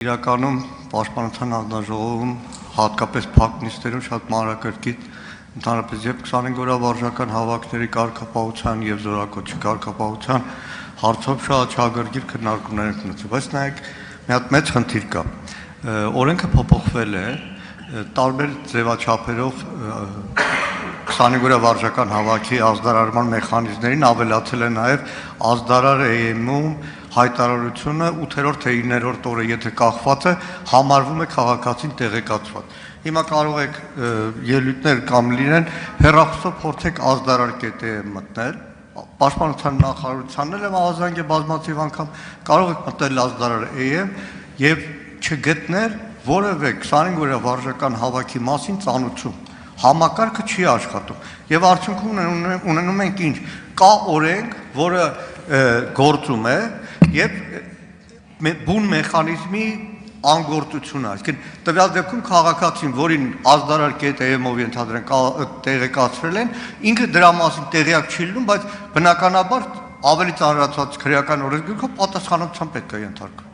Իրականում Պաշտպանության հանձնաժողովում հատկապես փակ նիստերում շատ մանրակրկիտ ընդհանրապես եւ 25 օրյա վարժական հավաքների կարգապահության եւ զորակոչի կարգապահության հարցով շատ չագրգիռ քննարկումներ են գնացել, բայց նայեք մի հատ մեծ խնդիր կա։ Օրենքը փոփոխվել է տարբեր ձևաչափերով 25 օրյա վարժական հավաքի ազդարարման մեխանիզմներին ավելացել է նաեւ ազդարար EM-ում հայտարարությունը 8-րդ թե 9-րդ օրը եթե կախված է համարվում է քաղաքացին տեղեկացված։ Հիմա կարող եք ելույթներ կամ լինեն հեռախոսով փորձեք ազդարար.am մտնել, Պաշտպանության նախարարությանն էլ ավազանգ է բազմաթիվ անգամ կարող եք մտնել ազդարար.am եւ չգտնել որևէ 25 օրյա վարժական հավաքի մասին ծանոթություն։ Համակարգը չի աշխատում եւ արդյունքում ունենում ենք ինչ կա օրենք, որը գործում է եւ բուն մեխանիզմի անգործությունը, այսինքն տվյալ դեպքում քաղաքացին, որին ազդարար.am-ով ենթադրենք տեղեկացրել են, ինքը դրա մասին տեղյակ չի լինում, բայց բնականաբար ավելի ծանրացած քրեական օրենսգրքով պատասխանատվության պետք է ենթարկվի։